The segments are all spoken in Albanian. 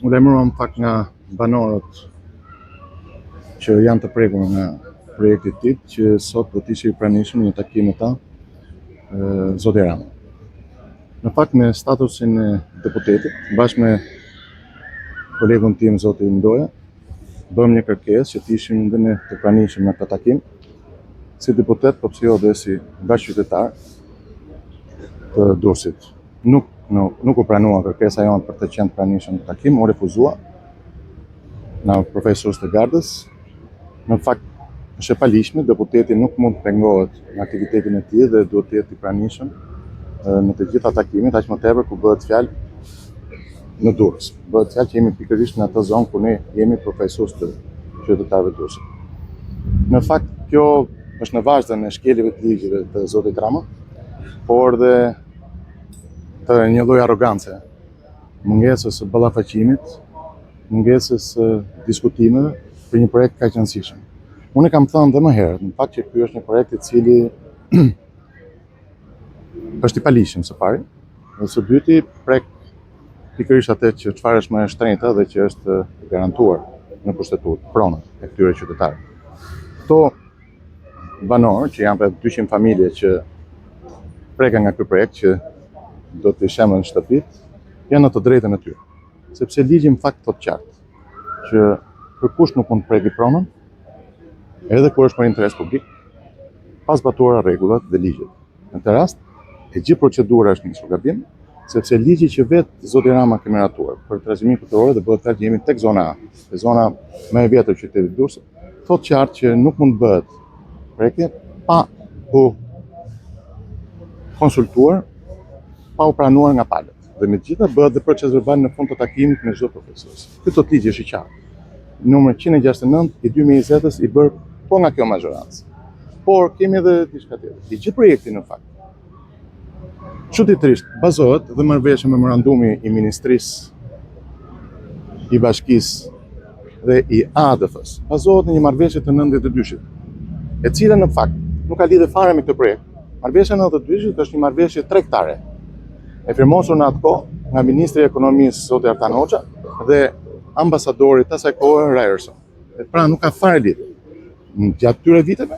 U lajmëruam pak nga banorët që janë të prekur nga projekti i tij, që sot do të ishte i pranishëm një takim me ta zoti Rama. Në fakt me statusin e deputetit, bashkë me kolegun tim zoti Ndoja, bëm një kërkesë që të ishim dhe ne të pranishëm në këtë takim, si deputet, po pse jo dhe si bashkëqytetar të Durrësit. Nuk u pranua kërkesa jonë për të qenë të pranishëm në takim, u refuzua nga profesorës të Gardës. Në fakt, është e palishme, deputeti nuk mund të pengohet në aktivitetin e tij dhe duhet të jetë i pranishëm në të gjitha takimet, aq më tepër ku bëhet fjalë në Durrës. Bëhet fjalë që jemi pikërisht në atë zonë ku ne jemi profesorës të qytetarëve të Durrësit. Në fakt, kjo është në vazhdën e shkeljeve të ligjeve të zotit Rama, por dhe të një lloj arrogance, mungesës së ballafaqimit, mungesës së diskutimeve për një projekt kaq të rëndësishëm. Unë kam thënë dhe më herët, në fakt që ky është një projekt i cili është i palishëm së pari, dhe së dyti prek pikërisht atë që çfarë është më e shtrenjta dhe që është garantuar në kushtetutë, pronën e këtyre qytetarëve. Këto banorë, që janë rreth 200 familje që preken nga ky projekt që do të shemën shtëpit, janë në të drejtën e tyre. Sepse ligji në fakt thotë qartë që kërkush nuk mund të preki pronën, edhe kur është për interes publik, pas zbatuara rregullat dhe ligjet. Në këtë rast, e gjithë procedura është nisur gabim, sepse ligji që vetë zoti Rama ka miratuar për trashëgiminë kulturore dhe bëhet fjalë që jemi tek zona A, e zona më e vjetër e qytetit të Durrësit, thotë qartë që nuk mund bëhet prekje pa u konsultuar, pa u pranuar nga palët. Dhe megjithatë bëhet dhe proces verbal në fund të takimit me çdo profesor. Ky thot ligji është i qartë. Numër 169 i 2020-s i bërë po nga kjo mazhorancë. Por kemi edhe diçka tjetër. I gjithë projekti në fakt çuditërisht bazohet dhe marrëveshje memorandumi i Ministrisë i Bashkisë dhe i ADF-s. Bazohet në një marrëveshje të 92-shit, e cila në fakt nuk ka lidhje fare me këtë projekt. Marrëveshja 92-shit është një marrëveshje tregtare, e firmosur në atë kohë nga Ministri i Ekonomisë zoti Artan Hoxha dhe ambasadorit të asaj kohe Ryerson. Pra nuk ka fare lidhje. Gjatë këtyre viteve,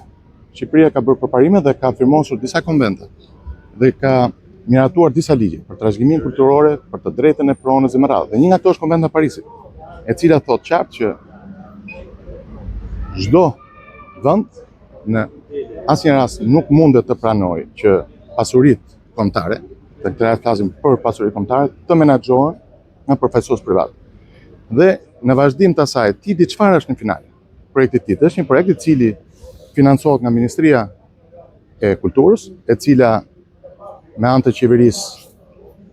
Shqipëria ka bërë përparime dhe ka firmosur disa konvente dhe ka miratuar disa ligje për trashëgiminë kulturore, për të drejtën e pronës dhe më radhë. Dhe një nga këto është Konventa e Parisit, e cila thotë qartë që çdo vend në asnjë rast nuk mundet të pranojë që pasuritë kombëtare, dhe këtë rast flasim për pasuritë kombëtare, të menaxhohen nga profesorë privat. Dhe në vazhdim të asaj, ti di çfarë është në finale? Projekti i tij është një projekt i cili financohet nga Ministria e Kulturës, e cila me anë të qeverisë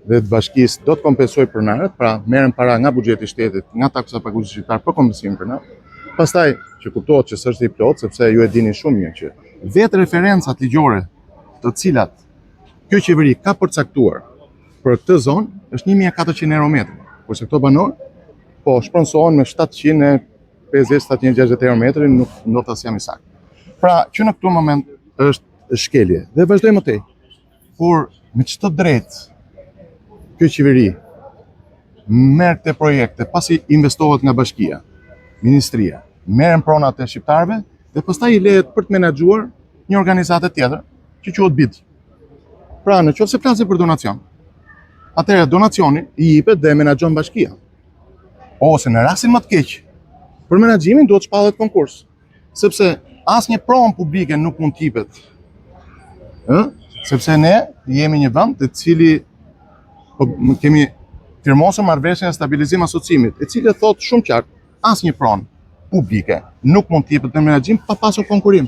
dhe të bashkisë do të kompensojë pronarët, pra merren para nga buxheti i shtetit, nga taksa paguesi shqiptar për kompensimin pronarë. Pastaj që kuptohet që s'është i plot, sepse ju e dini shumë mirë që vetë referencat ligjore të cilat kjo qeveri ka përcaktuar për këtë zonë është 1400 euro metri, kurse këto banorë po shpronsohen me 750-760 euro metri, nuk ndoshta as jam i saktë. Pra që në këtë moment është shkelje dhe vazhdojmë më tej. Kur me çdo drejt kjo qeveri merr këtë projekte pasi investohet nga bashkia, ministria, merren pronat e shqiptarëve dhe pastaj i lehet për të menaxhuar një organizatë tjetër që quhet BID. Pra nëse flasim për donacion, atëherë donacioni i jepet dhe menaxhon bashkia. Ose në rastin më të keq, për menaxhimin duhet shpallet konkurs, sepse asnjë pronë publike nuk mund të jepet. Sepse ne jemi një vend i cili kemi firmosur marrëveshjen e stabilizim asociimit, e cila thotë shumë qartë, asnjë pronë publike nuk mund të jepet në menaxhim pa pasur konkurim.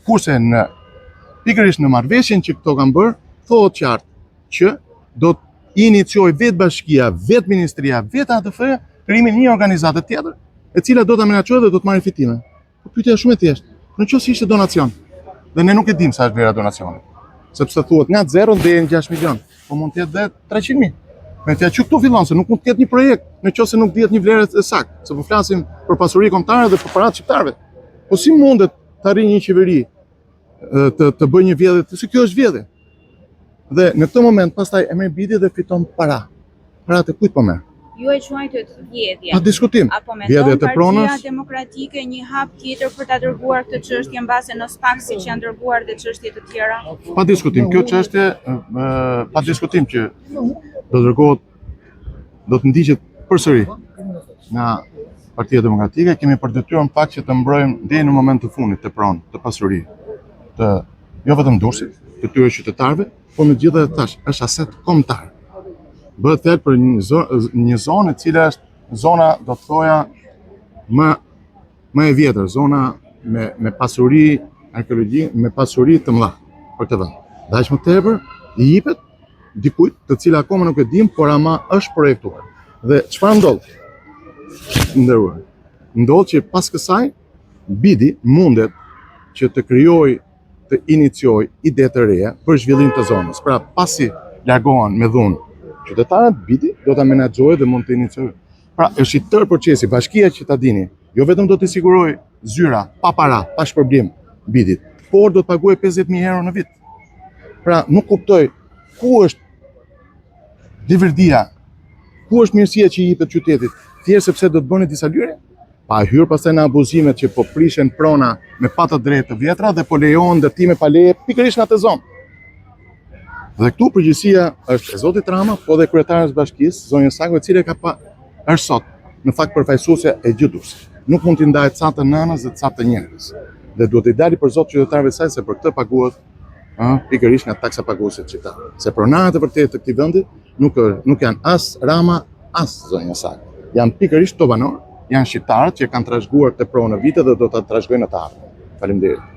Kurse pikërisht në marrëveshjen që këto kanë bërë, thotë qartë që do të iniciojë vetë bashkia, vetë ministria, vetë ADF krijimin një organizate tjetër, e cila do ta menaxhojë dhe do të marrë fitime. Po pyetja është shumë e thjeshtë. Nëse ishte donacion, dhe ne nuk e dimë sa është vlera donacionit, sepse thuhet nga 0 deri në 6 milion, po mund të jetë dhe 300.000. Me fjalë që këtu fillon se nuk mund të ketë një projekt nëse nuk dihet një vlerë e saktë, se po flasim për pasuri kombëtare dhe për paratë shqiptarëve. Po si mundet të arrijë një qeveri të bëjë një vjedhje, se kjo është vjedhje. Dhe në këtë moment pastaj e merr bidi dhe fiton para. Paratë e kujt po merr? Ju e quajtët vjedhje. Pa diskutim. Apo Vjedhje mendon të Partia pronës, Demokratike një hap tjetër për ta dërguar këtë çështje mbase në SPAK siç janë dërguar dhe çështje të tjera? pa diskutim. Kjo çështje, pa diskutim që do të ndiqet përsëri nga Partia Demokratike. Kemi për detyrë në fakt që të mbrojmë deri në moment të fundit të pronë, të pasuri, të jo vetëm dursit, të tyre qytetarëve, por me gjithë edhe tash është aset kombëtar. Bëhet fjalë për një zonë e cila është zona, do të thoja, më e vjetër, zona me pasuri arkeologjike, me pasuri të mëdha për të vend. Dhe aq më tepër i jepet dikujt të cila akoma nuk e dim, por ama është projektuar. Dhe çfarë ndodh? Ndodh që pas kësaj BID-i mundet që të krijojë, të iniciojë ide të reja për zhvillim të zonës. Pra pasi largohen me dhunë qytetarët, BID-i do ta menaxhojë dhe mund të iniciojë. Pra është i tërë procesi, bashkia që ta dini, jo vetëm do të sigurojë zyra pa para, pa shpërblim BID-it, por do të paguajë 50.000 euro në vit. Pra nuk kuptoj ku është divirdia, ku është mirësia që i jepet qytetit, thjesht sepse do të bëni disa lyre? Pa hyrë pastaj në abuzimet që po prishen prona me pa të drejtë të vjetra dhe po lejohen ndërtime pa leje pikërisht në atë zonë. Dhe këtu përgjegjësia është e zotit Rama, po dhe kryetarës bashkisë, zonjës Sako, e cila është sot në fakt përfaqësuese e gjithë Durrësit. Nuk mund t'i ndajë ca të nënës dhe ca të njerëz. Dhe duhet i dalë për zot qytetarëve saj se për këtë paguhet pikërisht nga taksa paguese qytetarë. Se pronarët e vërtetë të këtij vendi nuk janë as Rama, as zonja Sako. Janë pikërisht to banorë, janë shqiptarët që kanë trashëguar këtë pronë në vite dhe do ta trashëgojnë në të ardhmen. Faleminderit.